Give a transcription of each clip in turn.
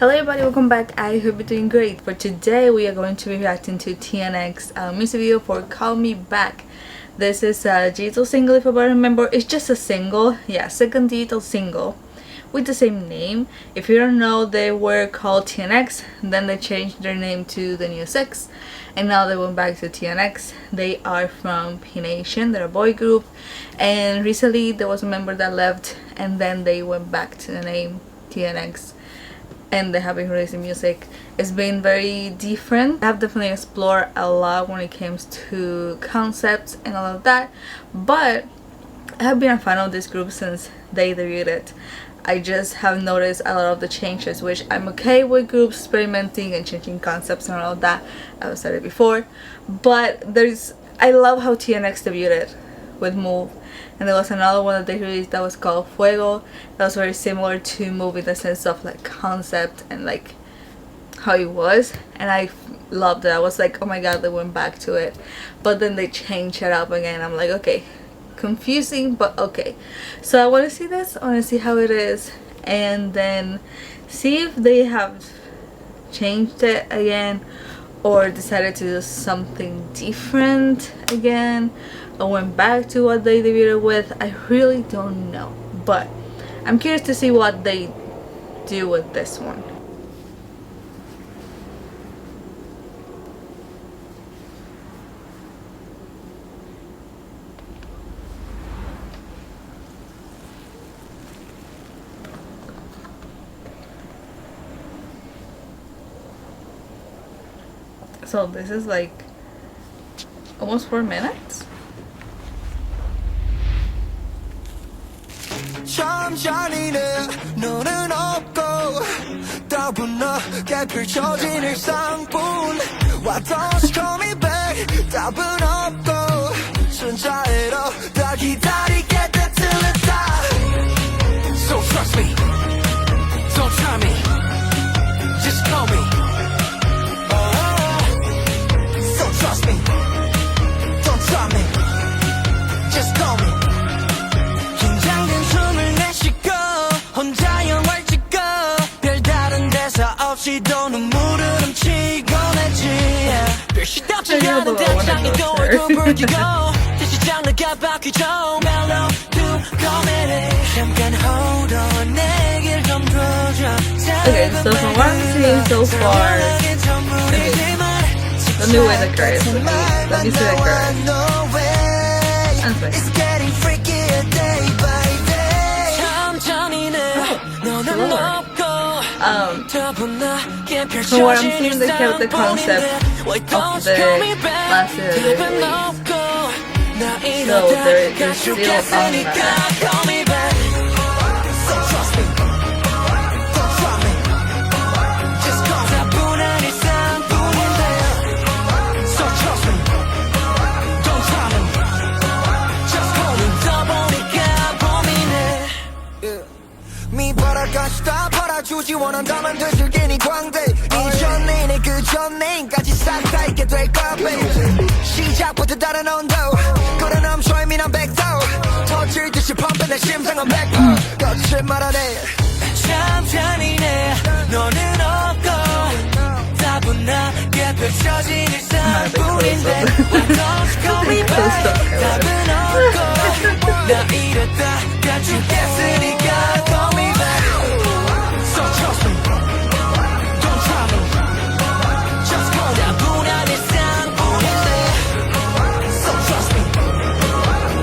Hello everybody, welcome back. I hope you're doing great. For today we are going to be reacting to TNX music video for Call Me Back. This is a digital single, if I remember. It's just a single, yeah, second digital single with the same name. If you don't know, they were called TNX, then they changed their name to the New Six, and now they went back to TNX. They are from P Nation, they're a boy group, and recently there was a member that left and then they went back to the name TNX, and they have been releasing music. It's been very different. I have definitely explored a lot when it comes to concepts and all of that, but I have been a fan of this group since they debuted. I just have noticed a lot of the changes, which I'm okay with groups experimenting and changing concepts and all of that. I've said it before, but I love how TNX debuted with Move, and there was another one that they released that was called Fuego. That was very similar to Move in the sense of like concept and like how it was, and I loved it. I was like, oh my god, they went back to it, but then they changed it up again. I'm like, okay, confusing, but okay. So I want to see this, I want to see how it is, and then see if they have changed it again or decided to do something different again or went back to what they debuted with. I really don't know, but I'm curious to see what they do with this one. So this is like almost 4 minutes. So trust me, don't try me, just call me. Trust me, don't try me, just call me. 긴장된 숨을 내쉬고 혼자 영화를 찍고 별다른 대사 없이도 눈물을 훔치고 내지. 별 시도 없이 가는 대장이 또 얼굴 붉히고 다시 장르가 바뀌죠. 멜로디 코미디 잠깐 hold on 내길 좀 들어줘. Okay, so from what I'm seeing so far, let me weigh the cards. Let me see the cards. It's getting freakier day by day. From what I'm seeing, they kept the concept of the last year they released. So they're still on that. So trust me, don't try me, just call me. So trust me, don't try me, just call me. 떠보니까 고민해. 미 벌어가시다 벌어주지 원한다면 되슬기니 광대. 이전에 그 전에까지 싹 다 있게 될 거야 baby. 시작부터 다른 온도 끓어 넘쳐 예민한 백도 터질 듯이 펌프 내 심장은 100% 거칠말하네. 참 잔인해 너는 없고 따분하게 펼쳐진 일상뿐인데 Don't call me back 답은 없고 나 이랬다 죽겠으니까 call me back. So trust me, don't try me, just call me. 따분한 일상뿐인데 So trust me,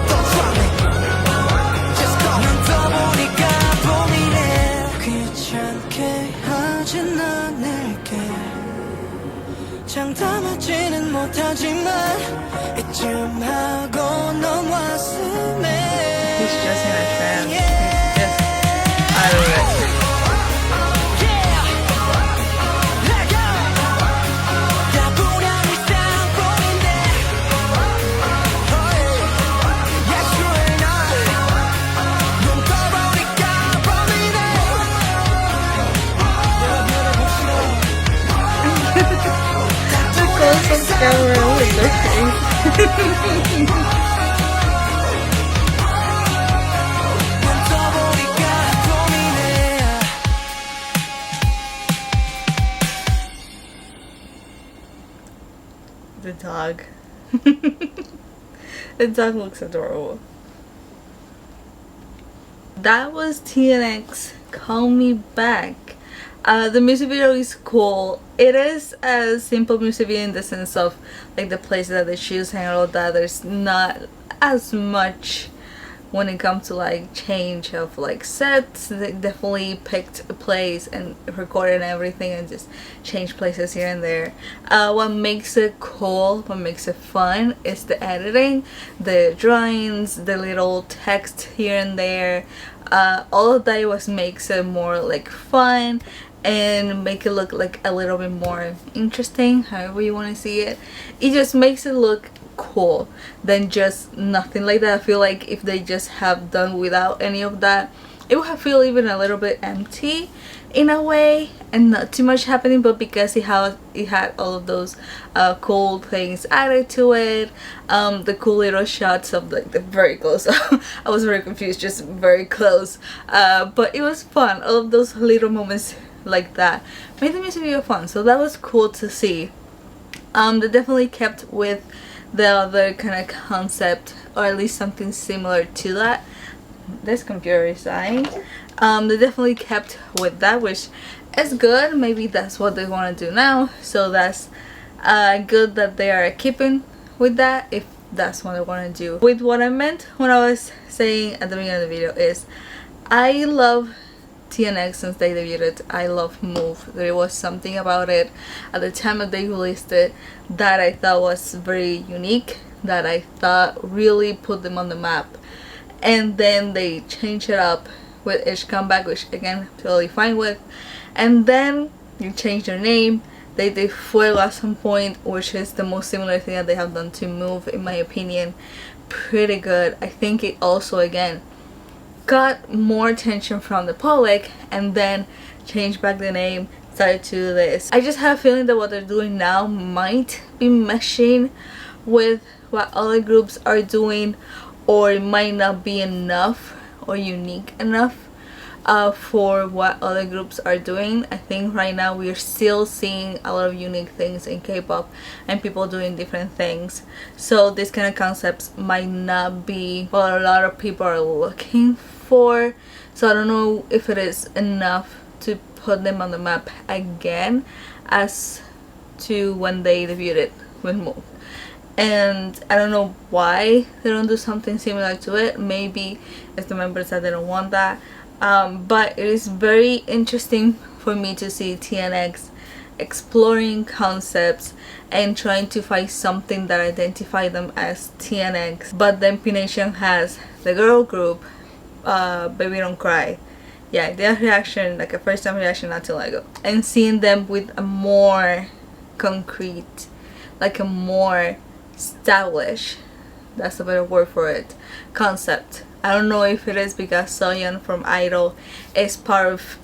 don't try me, just call me. 난 떠보니까 고민해. 귀찮게 하진 않을게. 장담하지는 못하지만 이쯤 하고 넌 왔으네. He's just in a trance. He's just out of it. Close up camera with their face. the dog. The dog looks adorable. That was TNX Call Me Back. The music video is cool. It is a simple music video in the sense of like the places that they choose and all that. There's not as much when it comes to like change of like sets. They definitely picked a place and recorded everything and just changed places here and there. What makes it cool, what makes it fun is the editing, the drawings, the little text here and there. All of that was makes it more like fun and make it look like a little bit more interesting, however you want to see it. It just makes it look cool than just nothing like that. I feel like if they just have done without any of that, it would have feel even a little bit empty in a way and not too much happening. But because it had all of those cool things added to it, the cool little shots of like the very close I was very confused, just very close, but it was fun. All of those little moments like that made the music video fun, so that was cool to see. They definitely kept with the other kind of concept, or at least something similar to that. This computer is dying. They definitely kept with that, which is good. Maybe that's what they want to do now, so that's good that they are keeping with that, if that's what they want to do. With what I meant when I was saying at the beginning of the video is I love TNX since they debuted. I love Move. There was something about it at the time that they released it that I thought was very unique, that I thought really put them on the map. And then they changed it up with each comeback, which again totally fine with. And then you change their name. They did Fuego at some point, which is the most similar thing that they have done to Move, in my opinion. Pretty good. I think it also again got more attention from the public, and then changed back the name, started to do this. I just have a feeling that what they're doing now might be meshing with what other groups are doing, or it might not be enough or unique enough for what other groups are doing. I think right now we are still seeing a lot of unique things in K-pop and people doing different things, so this kind of concepts might not be what a lot of people are looking for. So I don't know if it is enough to put them on the map again as to when they debuted with Move. And I don't know why they don't do something similar to it. Maybe it's the members that they don't want that. But it is very interesting for me to see TNX exploring concepts and trying to find something that identify them as TNX. But then P Nation has the girl group, Baby Don't Cry. Yeah, their reaction, like a first time reaction not too long ago. And seeing them with a more concrete, like a more stylish, that's a better word for it, concept. I don't know if it is because Soyeon from Idol is part of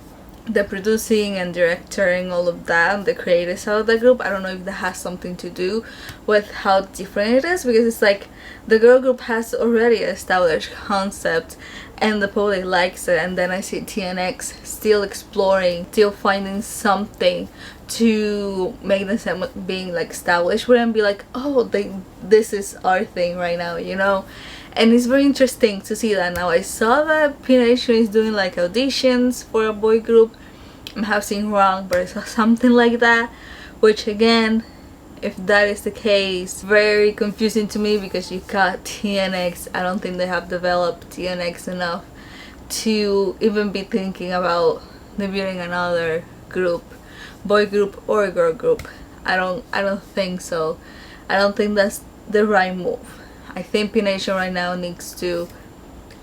the producing and directing all of that, the creative side of the group. I don't know if that has something to do with how different it is, because it's like the girl group has already established concept and the public likes it, and then I see TNX still exploring, still finding something to make them being like established with and be like, oh, this is our thing right now, you know. And it's very interesting to see that now. I saw that P Nation is doing like auditions for a boy group. I have seen wrong, but I saw something like that, which again, if that is the case, very confusing to me, because you got TNX. I don't think they have developed TNX enough to even be thinking about debuting another group, boy group or girl group. I don't think so. I don't think that's the right move. I think P Nation right now needs to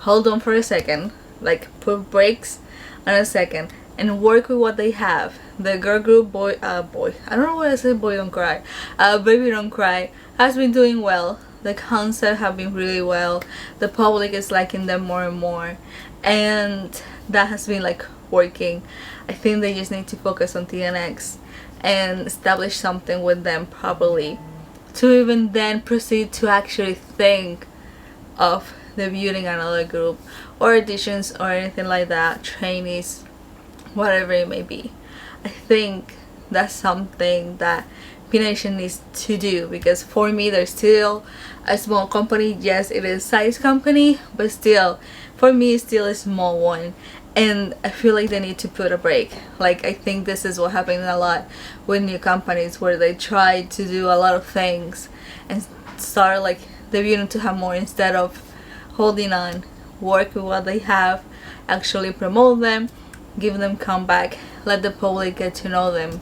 hold on for a second, like put brakes on a second, and work with what they have. The girl group, boy, I don't know why I say Boy Don't Cry. Baby Don't Cry has been doing well. The concept have been really well. The public is liking them more and more, and that has been like working. I think they just need to focus on TNX and establish something with them properly, to even then proceed to actually think of debuting another group or auditions or anything like that, trainees, whatever it may be. I think that's something that P-Nation needs to do, because for me they're still a small company. Yes, it is a size company, but still for me it's still a small one, and I feel like they need to put a break. Like, I think this is what happens a lot with new companies, where they try to do a lot of things and start like debuting to have more, instead of holding on, work with what they have, actually promote them, give them comeback, let the public get to know them,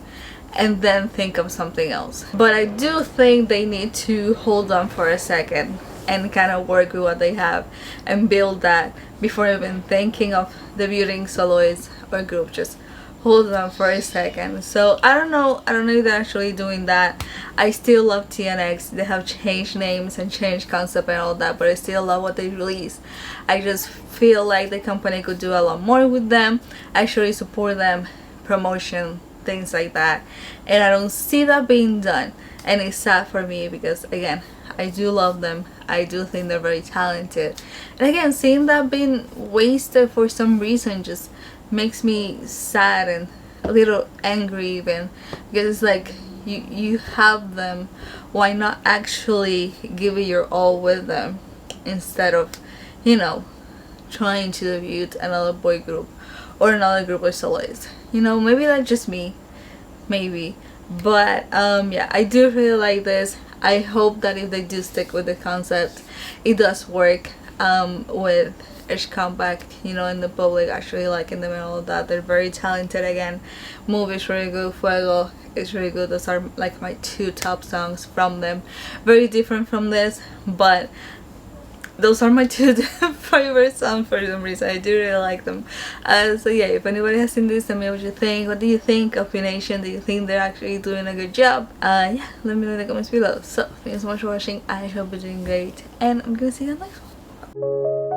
and then think of something else. But I do think they need to hold on for a second and kind of work with what they have and build that before even thinking of debuting soloists or group. Just hold on for a second. So I don't know if they're actually doing that. I still love TNX. They have changed names and changed concept and all that, but I still love what they release. I just feel like the company could do a lot more with them, actually support them, promotion, things like that, and I don't see that being done, and it's sad for me, because again, I do love them. I do think they're very talented, and again, seeing that being wasted for some reason just makes me sad and a little angry even, because it's like, you have them, why not actually give it your all with them, instead of, you know, trying to debut another boy group or another group of soloists. You know, maybe that's just me, maybe, but yeah, I do really like this. I hope that if they do stick with the concept, it does work with each comeback, you know, in the public actually liking them and all of that. They're very talented. Again, Move is really good, Fuego is really good. Those are like my two top songs from them. Very different from this, but those are my two favorite songs for some reason. I do really like them. So yeah, if anybody has seen this, tell me what you think. What do you think of P-Nation? Do you think they're actually doing a good job? Yeah, let me know in the comments below. So thanks so much for watching. I hope you're doing great, and I'm gonna see you in the next one.